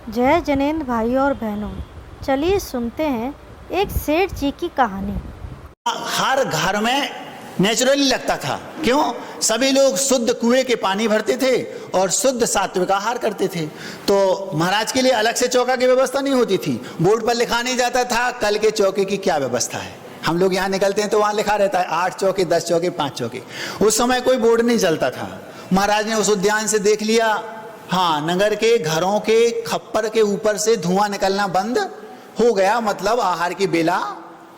जय जनेन्द्र भाई और बहनों, चलिए सुनते हैं एक सेठ जी की कहानी। हर घर में नेचुरली लगता था। क्यों? सभी लोग शुद्ध कुएं के पानी भरते थे और शुद्ध सात्विक आहार करते थे। तो महाराज के लिए अलग से चौका की व्यवस्था नहीं होती थी। बोर्ड पर लिखा नहीं जाता था कल के चौके की क्या व्यवस्था है। हम लोग यहाँ निकलते हैं तो वहाँ लिखा रहता है 8 चौके, 10 चौके, 5 चौके। उस समय कोई बोर्ड नहीं चलता था। महाराज ने उस उद्यान से देख लिया, हाँ, नगर के घरों के खप्पर के ऊपर से धुआं निकलना बंद हो गया, मतलब आहार की बेला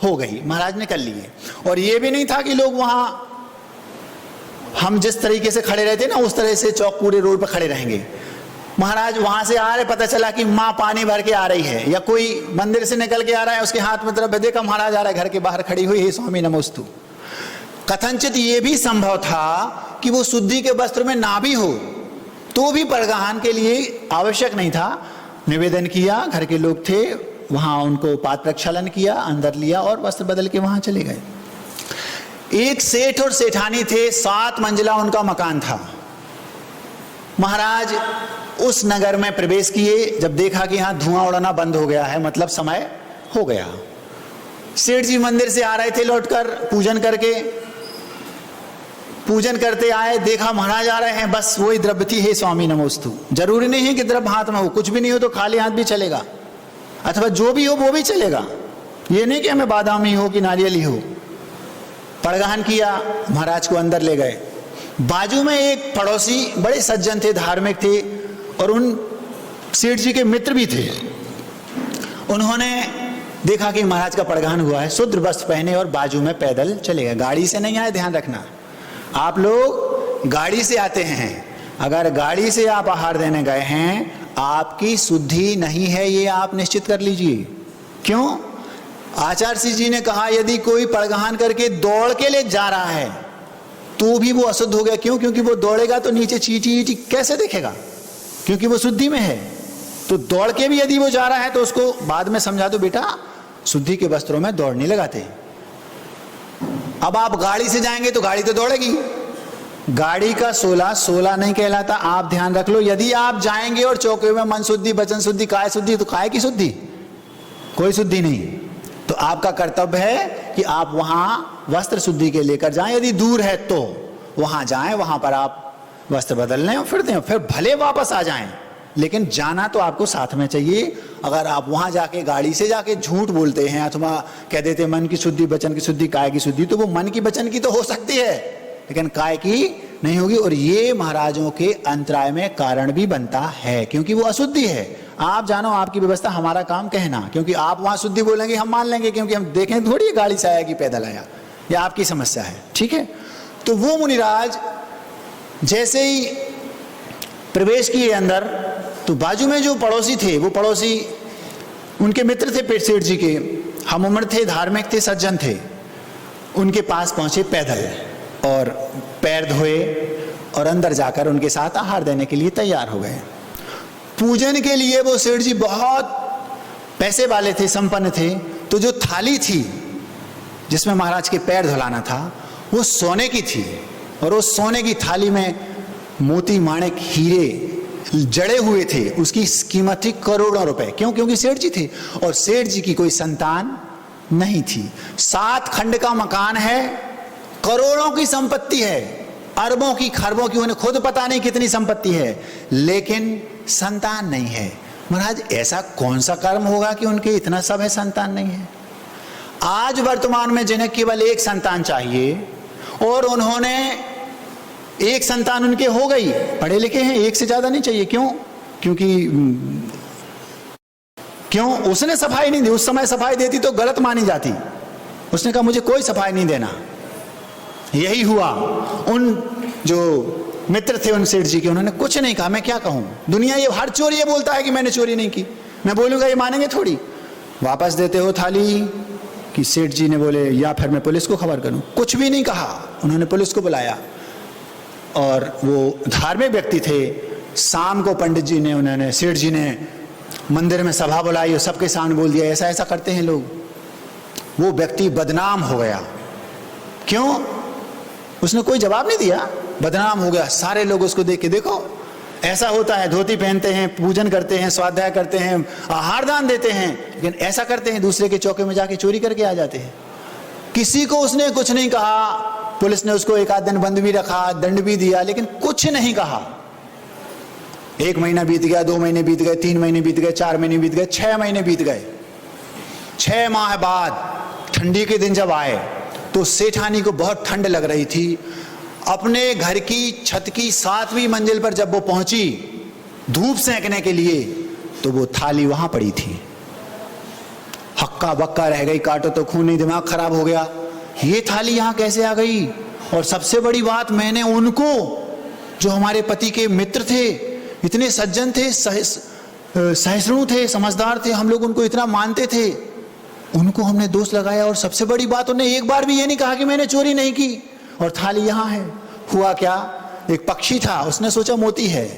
हो गई। महाराज ने कर लिए। और ये भी नहीं था कि लोग वहां हम जिस तरीके से खड़े रहते ना उस तरह से चौक पूरे रोड पर खड़े रहेंगे। महाराज वहां से आ रहे, पता चला कि माँ पानी भर के आ रही है या कोई मंदिर से निकल के आ रहा है, उसके हाथ में तरफ देखा महाराज आ रहा है, घर के बाहर खड़ी हुई, हे स्वामी नमोस्तु। कथनचित ये भी संभव था कि वो शुद्धि के वस्त्र में ना भी हो तो भी परगाहन के लिए आवश्यक नहीं था। निवेदन किया, घर के लोग थे वहां, उनको पाद प्रक्षालन किया, अंदर लिया और वस्त्र बदल के वहां चले गए। एक सेठ और सेठानी थे, 7 मंजिला उनका मकान था। महाराज उस नगर में प्रवेश किए, जब देखा कि यहां धुआं उड़ना बंद हो गया है, मतलब समय हो गया। सेठ जी मंदिर से आ रहे थे लौटकर पूजन करके, पूजन करते आए, देखा महाराज आ रहे हैं, बस वही द्रव्य थी, हे स्वामी नमोस्तु। जरूरी नहीं है कि द्रव्य हाथ में हो, कुछ भी नहीं हो तो खाली हाथ भी चलेगा, अथवा जो भी हो वो भी चलेगा। ये नहीं कि हमें बादाम ही हो कि नारियल ही हो। परगाहन किया, महाराज को अंदर ले गए। बाजू में एक पड़ोसी बड़े सज्जन थे, धार्मिक थे और उन सेठ जी के मित्र भी थे। उन्होंने देखा कि महाराज का परगाहन हुआ है, शुद्ध वस्त्र पहने और बाजू में पैदल चले गए। गाड़ी से नहीं आए, ध्यान रखना। आप लोग गाड़ी से आते हैं, अगर गाड़ी से आप आहार देने गए हैं आपकी शुद्धि नहीं है, ये आप निश्चित कर लीजिए। क्यों? आचार्य जी ने कहा यदि कोई परगाहन करके दौड़ के ले जा रहा है तो भी वो अशुद्ध हो गया। क्यों? क्योंकि वो दौड़ेगा तो नीचे चीटी ईटी कैसे देखेगा, क्योंकि वो शुद्धि में है। तो दौड़ के भी यदि वो जा रहा है तो उसको बाद में समझा दो, बेटा शुद्धि के वस्त्रों में दौड़ नहीं लगाते। अब आप गाड़ी से जाएंगे तो गाड़ी तो दौड़ेगी, गाड़ी का 16 नहीं कहलाता, आप ध्यान रख लो। यदि आप जाएंगे और चौके में मन शुद्धि, वचन शुद्धि, काय शुद्धि, तो काय की शुद्धि? कोई शुद्धि नहीं। तो आपका कर्तव्य है कि आप वहां वस्त्र शुद्धि के लेकर जाएं। यदि दूर है तो वहां जाएं, वहां पर आप वस्त्र बदल लें और फिर दें, फिर भले वापस आ जाएं, लेकिन जाना तो आपको साथ में चाहिए। अगर आप वहां जाके गाड़ी से जाके झूठ बोलते हैं अथवा कह देते मन की शुद्धि, वचन की शुद्धि, काय की शुद्धि, तो वो मन की वचन की तो हो सकती है लेकिन काय की नहीं होगी। और ये महाराजों के अंतराय में कारण भी बनता है, क्योंकि वो अशुद्धि है। आप जानो, आपकी व्यवस्था, हमारा काम कहना, क्योंकि आप वहां शुद्धि बोलेंगे हम मान लेंगे, क्योंकि हम देखें थोड़ी गाड़ी से आया कि पैदल आया, या आपकी समस्या है। ठीक है? तो वो मुनिराज जैसे ही प्रवेश किए अंदर, तो बाजू में जो पड़ोसी थे, वो पड़ोसी उनके मित्र थे, पेट सेठ जी के, हम उम्र थे, धार्मिक थे, सज्जन थे। उनके पास पहुंचे पैदल और पैर धोए और अंदर जाकर उनके साथ आहार देने के लिए तैयार हो गए। पूजन के लिए वो सेठ जी बहुत पैसे वाले थे, संपन्न थे। तो जो थाली थी जिसमें महाराज के पैर धुलाना था वो सोने की थी, और उस सोने की थाली में मोती माणिक हीरे जड़े हुए थे। उसकी कीमत थी करोड़ों रुपए। क्यों? क्योंकि सेठ जी थे और सेठ जी की कोई संतान नहीं थी। 7 खंड का मकान है, करोड़ों की संपत्ति है, अरबों की, खरबों की, उन्हें खुद पता नहीं कितनी संपत्ति है, लेकिन संतान नहीं है। महाराज ऐसा कौन सा कर्म होगा कि उनके इतना सब है, संतान नहीं है? आज वर्तमान में जिन्हें केवल एक संतान चाहिए और उन्होंने एक संतान उनके हो गई, पढ़े लिखे हैं, एक से ज्यादा नहीं चाहिए। क्यों? क्यों? उसने सफाई नहीं दी। उस समय सफाई देती तो गलत मानी जाती। उसने कहा मुझे कोई सफाई नहीं देना। यही हुआ। उन जो मित्र थे उन सेठ जी के, उन्होंने कुछ नहीं कहा। मैं क्या कहूं, दुनिया ये हर चोर ये बोलता है कि मैंने चोरी नहीं की, मैं बोलूंगा ये मानेंगे थोड़ी। वापस देते हो थाली कि सेठ जी ने बोले या फिर मैं पुलिस को खबर करूं। कुछ भी नहीं कहा। उन्होंने पुलिस को बुलाया और वो धार्मिक व्यक्ति थे। शाम को पंडित जी ने, उन्होंने, सेठ जी ने मंदिर में सभा बुलाई और सबके सामने बोल दिया ऐसा ऐसा करते हैं लोग। वो व्यक्ति बदनाम हो गया। क्यों? उसने कोई जवाब नहीं दिया, बदनाम हो गया। सारे लोग उसको देख के, देखो ऐसा होता है, धोती पहनते हैं, पूजन करते हैं, स्वाध्याय करते हैं, आहार दान देते हैं, लेकिन ऐसा करते हैं दूसरे के चौके में जाके चोरी करके आ जाते हैं। किसी को उसने कुछ नहीं कहा, पुलिस ने उसको एक आध दिन बंद भी रखा, दंड भी दिया, लेकिन कुछ नहीं कहा। 1 महीना बीत गया, 2 महीने बीत गए, 3 महीने बीत गए, 4 महीने बीत गए, 6 महीने बीत गए। 6 माह बाद ठंडी के दिन जब आए तो सेठानी को बहुत ठंड लग रही थी। अपने घर की छत की 7वीं मंजिल पर जब वो पहुंची धूप सेंकने के लिए, तो वो थाली वहां पड़ी थी। हक्का बक्का रह गई, काटो तो खून नहीं, दिमाग खराब हो गया, ये थाली यहां कैसे आ गई। और सबसे बड़ी बात, मैंने उनको, जो हमारे पति के मित्र थे, इतने सज्जन थे, सहिष्णु थे, समझदार थे, हम लोग उनको इतना मानते थे, उनको हमने दोष लगाया। और सबसे बड़ी बात, उन्हें एक बार भी ये नहीं कहा कि मैंने चोरी नहीं की, और थाली यहां है। हुआ क्या, एक पक्षी था, उसने सोचा मोती है,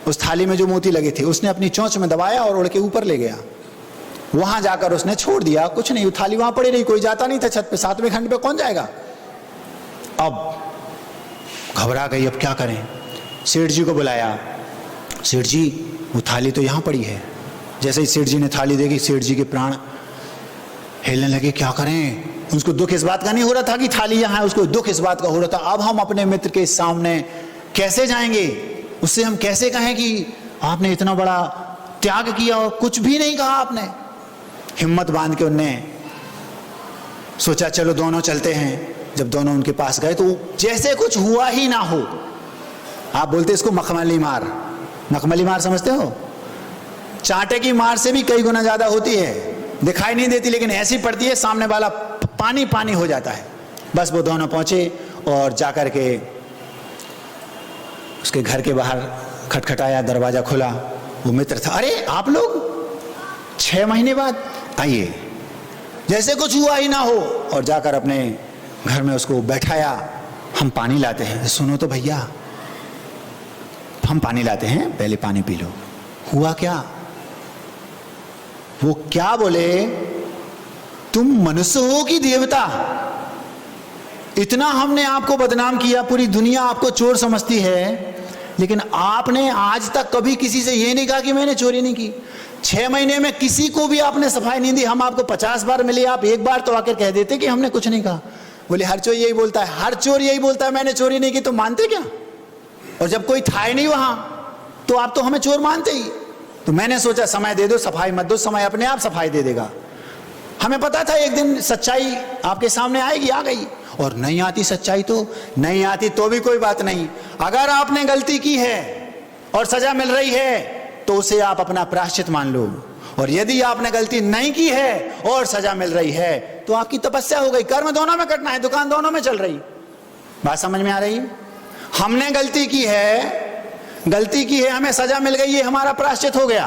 उस थाली में जो मोती लगे थे उसने अपनी चोंच में दबाया और उड़ के ऊपर ले गया। वहां जाकर उसने छोड़ दिया, कुछ नहीं, थाली वहां पड़ी रही, कोई जाता नहीं था छत पे, 7वें खंड पे कौन जाएगा। अब घबरा गई, अब क्या करें। सेठ जी को बुलाया, सेठ जी वो थाली तो यहां पड़ी है। जैसे ही सेठ जी ने थाली देखी, सेठ जी के प्राण हिलने लगे, क्या करें। उसको दुख इस बात का नहीं हो रहा था कि थाली यहां है, उसको दुख इस बात का हो रहा था, अब हम अपने मित्र के सामने कैसे जाएंगे, उससे हम कैसे कहें कि आपने इतना बड़ा त्याग किया और कुछ भी नहीं कहा आपने। हिम्मत बांध के उनने सोचा चलो दोनों चलते हैं। जब दोनों उनके पास गए तो जैसे कुछ हुआ ही ना हो। आप बोलते इसको मखमली मार, मखमली मार समझते हो, चांटे की मार से भी कई गुना ज्यादा होती है, दिखाई नहीं देती लेकिन ऐसी पड़ती है, सामने वाला पानी पानी हो जाता है। बस वो दोनों पहुंचे और जाकर के उसके घर के बाहर खटखटाया, दरवाजा खुला, वो मित्र था। अरे आप लोग 6 महीने बाद आइए, जैसे कुछ हुआ ही ना हो। और जाकर अपने घर में उसको बैठाया, हम पानी लाते हैं। सुनो तो भैया, हम पानी लाते हैं, पहले पानी पी लो। हुआ क्या, वो क्या बोले, तुम मनुष्य हो कि देवता। इतना हमने आपको बदनाम किया, पूरी दुनिया आपको चोर समझती है, लेकिन आपने आज तक कभी किसी से ये नहीं कहा कि मैंने चोरी नहीं की। 6 महीने में किसी को भी आपने सफाई नहीं दी। हम आपको 50 बार मिले, आप एक बार तो आकर कह देते कि हमने कुछ नहीं कहा। बोले हर चोर यही बोलता है, हर चोर यही बोलता है मैंने चोरी नहीं की, तो मानते क्या। और जब कोई था ही नहीं वहां तो आप तो हमें चोर मानते ही। तो मैंने सोचा समय दे दो, सफाई मत दो, समय अपने आप सफाई दे देगा। हमें पता था एक दिन सच्चाई आपके सामने आएगी, आ गई। और नहीं आती सच्चाई तो नहीं आती, तो भी कोई बात नहीं। अगर आपने गलती की है और सजा मिल रही है तो उसे आप अपना प्रायश्चित मान लो, और यदि आपने गलती नहीं की है और सजा मिल रही है तो आपकी तपस्या हो गई। कर्म दोनों में करना है, दुकान दोनों में चल रही। बात समझ में आ रही। हमने गलती की है, हमें सजा मिल गई, ये हमारा प्रायश्चित हो गया।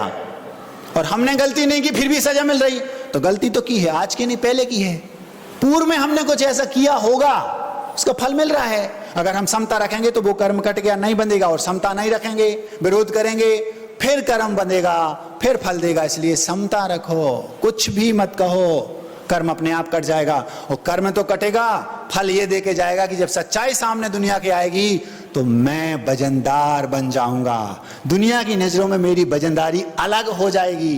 और हमने गलती नहीं की फिर भी सजा मिल रही, तो गलती तो की है, आज की नहीं पहले की है। पूर्व में हमने कुछ ऐसा किया होगा, उसका फल मिल रहा है। अगर हम समता रखेंगे तो वो कर्म कट गया, नहीं बंधेगा। और समता नहीं रखेंगे, विरोध करेंगे, फिर कर्म बंधेगा, फिर फल देगा। इसलिए समता रखो, कुछ भी मत कहो, कर्म अपने आप कट जाएगा। और कर्म तो कटेगा, फल ये दे के जाएगा कि जब सच्चाई सामने दुनिया के आएगी तो मैं वजनदार बन जाऊंगा। दुनिया की नजरों में मेरी वजनदारी अलग हो जाएगी।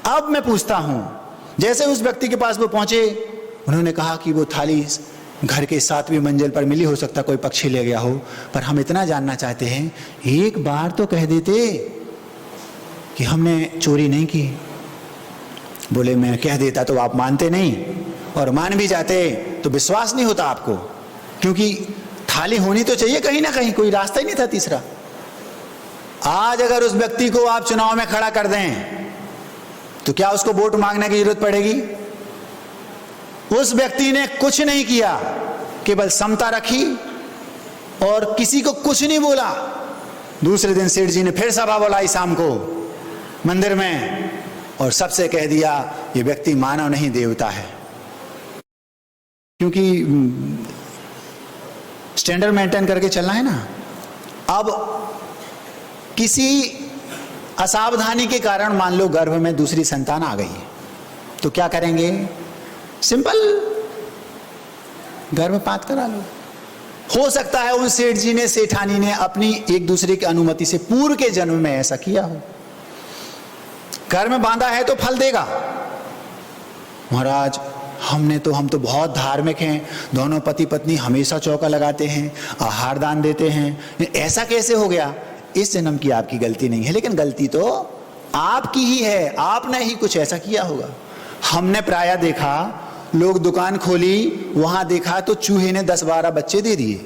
अब मैं पूछता हूं, जैसे उस व्यक्ति के पास वो पहुंचे, उन्होंने कहा कि वो थाली घर के 7वीं मंजिल पर मिली, हो सकता कोई पक्षी ले गया हो, पर हम इतना जानना चाहते हैं, एक बार तो कह देते कि हमने चोरी नहीं की। बोले मैं कह देता तो आप मानते नहीं, और मान भी जाते तो विश्वास नहीं होता आपको, क्योंकि थाली होनी तो चाहिए कहीं ना कहीं, कोई रास्ता ही नहीं था तीसरा। आज अगर उस व्यक्ति को आप चुनाव में खड़ा कर दें तो क्या उसको वोट मांगने की जरूरत पड़ेगी। उस व्यक्ति ने कुछ नहीं किया, केवल समता रखी और किसी को कुछ नहीं बोला। दूसरे दिन सेठ जी ने फिर सभा बुलाई शाम को मंदिर में, और सबसे कह दिया ये व्यक्ति मानव नहीं देवता है। क्योंकि स्टैंडर्ड मेंटेन करके चलना है ना। अब किसी असावधानी के कारण मान लो गर्भ में दूसरी संतान आ गई, तो क्या करेंगे, सिंपल गर्भपात करा लो। हो सकता है उन सेठ जी ने, सेठानी ने अपनी एक दूसरे की अनुमति से पूर्व के जन्म में ऐसा किया हो। कर्म बांधा है तो फल देगा। महाराज हम तो बहुत धार्मिक हैं, दोनों पति पत्नी हमेशा चौका लगाते हैं, आहार दान देते हैं, ऐसा कैसे हो गया? इस जन्म की आपकी गलती नहीं है, लेकिन गलती तो आपकी ही है, आपने ही कुछ ऐसा किया होगा। हमने प्रायः देखा, लोग दुकान खोली, वहां देखा तो चूहे ने 10-12 बच्चे दे दिए।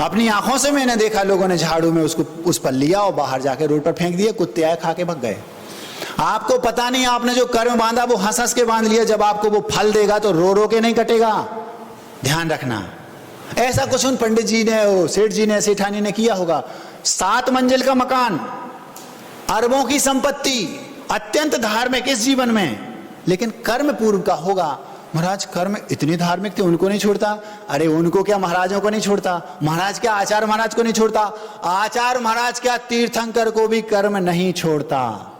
अपनी आंखों से मैंने देखा, लोगों ने झाड़ू में उसको उस पर लिया और बाहर जाके रोड पर फेंक दिया, कुत्ते आए खा के भग गए। आपको पता नहीं, आपने जो कर्म बांधा वो हंस हंस के बांध लिया, जब आपको वो फल देगा तो रो रो के नहीं कटेगा, ध्यान रखना। ऐसा कुछ उन पंडित जी ने, सेठ जी ने, सेठानी ने किया होगा। 7 मंजिल का मकान, अरबों की संपत्ति, अत्यंत धार्मिक इस जीवन में, लेकिन कर्म पूर्व का होगा। महाराज कर्म इतने धार्मिक थे, उनको नहीं छोड़ता। अरे उनको क्या, महाराजों को नहीं छोड़ता। महाराज क्या, आचार्य महाराज को नहीं छोड़ता। आचार्य महाराज क्या, तीर्थंकर को भी कर्म नहीं छोड़ता।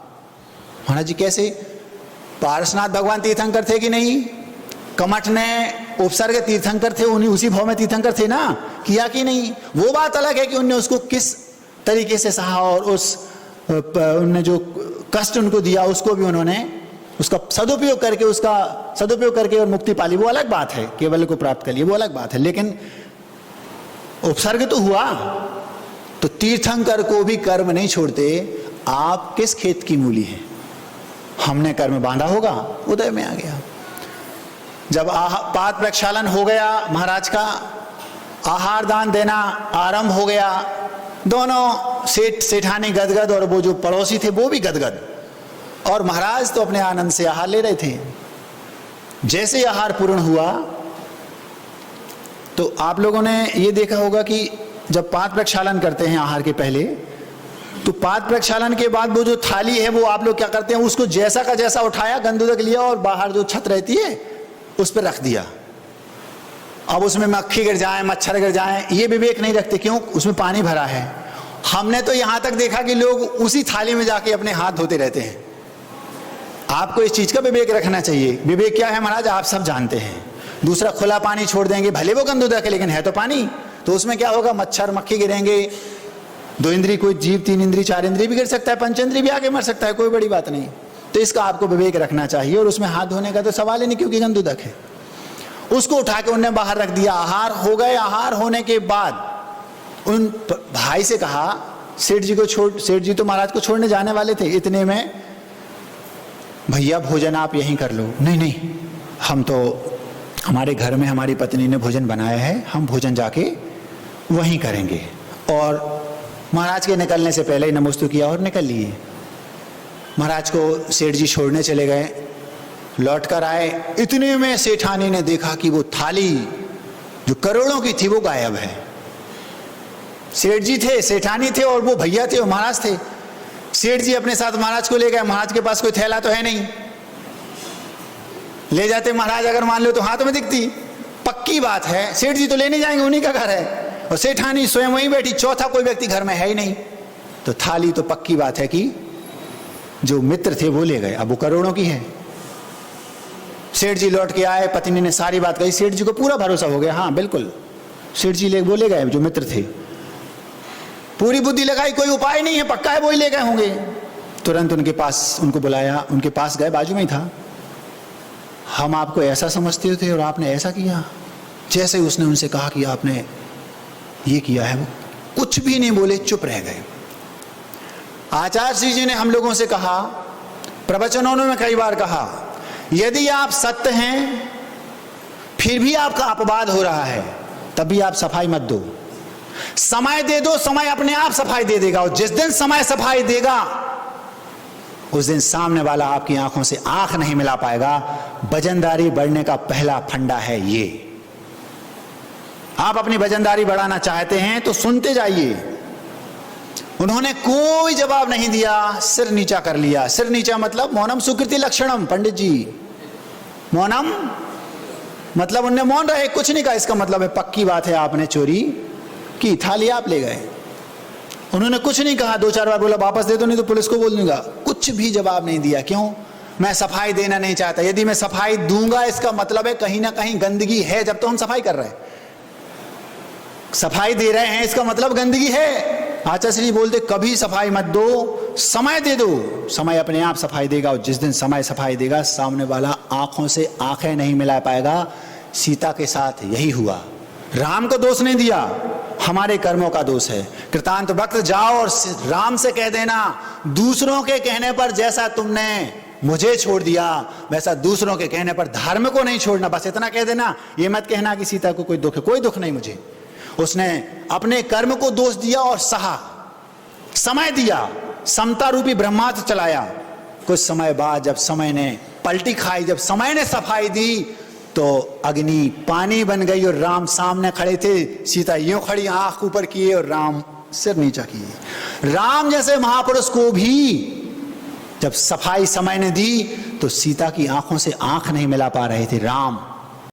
महाराज जी कैसे? पारसनाथ भगवान तीर्थंकर थे कि नहीं? कमठ ने उपसर्ग तीर्थंकर थे, उन्हीं उसी भाव में तीर्थंकर थे ना, किया कि नहीं? वो बात अलग है कि उनने उसको किस तरीके से सहा और उनने जो कष्ट उनको दिया उसको भी उन्होंने उसका सदुपयोग करके और मुक्ति पाली, वो अलग बात है। केवल को प्राप्त कर लिया, वो अलग बात है, लेकिन उपसर्ग तो हुआ। तो तीर्थंकर को भी कर्म नहीं छोड़ते। आप किस खेत की मूली हैं? हमने कर्म बांधा होगा, उदय में आ गया। जब पाद प्रक्षालन हो गया, महाराज का आहार दान देना आरंभ हो गया, दोनों सेठानी गदगद और वो जो पड़ोसी थे वो भी गदगद, और महाराज तो अपने आनंद से आहार ले रहे थे। जैसे आहार पूर्ण हुआ तो आप लोगों ने ये देखा होगा कि जब पाद प्रक्षालन करते हैं आहार के पहले, तो पाद प्रक्षालन के बाद वो जो थाली है वो आप लोग क्या करते हैं, उसको जैसा का जैसा उठाया, गंदुदक लिया और बाहर जो छत रहती है उस पर रख दिया। अब उसमें मक्खी गिर जाए, मच्छर गिर जाए, ये विवेक नहीं रखते। क्यों? उसमें पानी भरा है। हमने तो यहां तक देखा कि लोग उसी थाली में जाके अपने हाथ धोते रहते हैं। आपको इस चीज का विवेक रखना चाहिए। विवेक क्या है महाराज, आप सब जानते हैं। दूसरा, खुला पानी छोड़ देंगे, भले वो गंदुदक है लेकिन है तो पानी, तो उसमें क्या होगा, मच्छर मक्खी गिरेंगे। 2 इंद्री कोई जीव, 3 इंद्री 4 इंद्री भी गिर सकता है, 5 इंद्री भी आगे मर सकता है, कोई बड़ी बात नहीं। तो इसका आपको विवेक रखना चाहिए। और उसमें हाथ धोने का तो सवाल ही नहीं, क्योंकि गंदुदक है। उसको उठा के उनने बाहर रख दिया। आहार हो गए। आहार होने के बाद उन भाई से कहा, सेठ जी तो महाराज को छोड़ने जाने वाले थे, इतने में भैया भोजन आप यहीं कर लो। नहीं, हम तो हमारे घर में हमारी पत्नी ने भोजन बनाया है, हम भोजन जाके वहीं करेंगे। और महाराज के निकलने से पहले ही नमोस्तु किया और निकल लिए। महाराज को सेठ जी छोड़ने चले गए, लौट कर आए। इतने में सेठानी ने देखा कि वो थाली जो करोड़ों की थी वो गायब है। सेठ जी थे, सेठानी थे और वो भैया थे और महाराज थे। सेठ जी अपने साथ महाराज को ले गए। महाराज के पास कोई थैला तो है नहीं, ले जाते महाराज अगर मान लो तो हाथ में दिखती, पक्की बात है सेठ जी तो लेने जाएंगे, उन्हीं का घर है। और सेठानी स्वयं वहीं बैठी, चौथा कोई व्यक्ति घर में है ही नहीं। तो थाली तो पक्की बात है कि जो मित्र थे वो ले गए। अब वो करोड़ों की है। सेठ जी लौट के आए, पत्नी ने सारी बात कही, सेठ जी को पूरा भरोसा हो गया, हाँ बिल्कुल सेठ जी वो ले गए, जो मित्र थे। पूरी बुद्धि लगाई, कोई उपाय नहीं है, पक्का है वो ही ले गए होंगे। तुरंत उनके पास उनको बुलाया, उनके पास गए, बाजू में ही था। हम आपको ऐसा समझते थे और आपने ऐसा किया। जैसे ही उसने उनसे कहा कि आपने ये किया है, वो कुछ भी नहीं बोले, चुप रह गए। आचार्य श्री जी ने हम लोगों से कहा, प्रवचनों में कई बार कहा, यदि आप सत्य हैं फिर भी आपका अपवाद हो रहा है, तब भी आप सफाई मत दो। समय दे दो, समय अपने आप सफाई दे देगा। और जिस दिन समय सफाई देगा उस दिन सामने वाला आपकी आंखों से आंख नहीं मिला पाएगा। वजनदारी बढ़ने का पहला फंडा है ये। आप अपनी वजनदारी बढ़ाना चाहते हैं तो सुनते जाइए। उन्होंने कोई जवाब नहीं दिया, सिर नीचा कर लिया। सिर नीचा मतलब मौनम सुकृति लक्षणम। पंडित जी, मौनम मतलब उनने मौन रहे, कुछ नहीं कहा। इसका मतलब है पक्की बात है, आपने चोरी की, थाली आप ले गए। उन्होंने कुछ नहीं कहा, 2-4 बार बोला वापस दे दो नहीं तो पुलिस को बोल दूंगा। कुछ भी जवाब नहीं दिया। क्यों? मैं सफाई देना नहीं चाहता। यदि मैं सफाई दूंगा इसका मतलब है कहीं ना कहीं गंदगी है, जब तो हम सफाई कर रहे हैं। सफाई दे रहे हैं इसका मतलब गंदगी है। आचार्य श्री बोलते कभी सफाई मत दो, समय दे दो, समय अपने आप सफाई देगा। और जिस दिन समय सफाई देगा सामने वाला आंखों से आंखें नहीं मिला पाएगा। सीता के साथ यही हुआ। राम को दोष नहीं दिया, हमारे कर्मों का दोष है। कृतांत वक्त जाओ और राम से कह देना, दूसरों के कहने पर जैसा तुमने मुझे छोड़ दिया वैसा दूसरों के कहने पर धार्मिक को नहीं छोड़ना। बस इतना कह देना, ये मत कहना कि सीता को कोई दुख है। कोई दुख नहीं मुझे। उसने अपने कर्म को दोष दिया और सहा, समय दिया, समता रूपी ब्रह्मास्त्र चलाया। कुछ समय बाद जब समय ने पलटी खाई, जब समय ने सफाई दी तो अग्नि पानी बन गई और राम सामने खड़े थे। सीता यूं खड़ी, आंख ऊपर किए और राम सिर नीचा किए। राम जैसे महापुरुष को भी जब सफाई समय ने दी तो सीता की आंखों से आंख नहीं मिला पा रहे थे राम।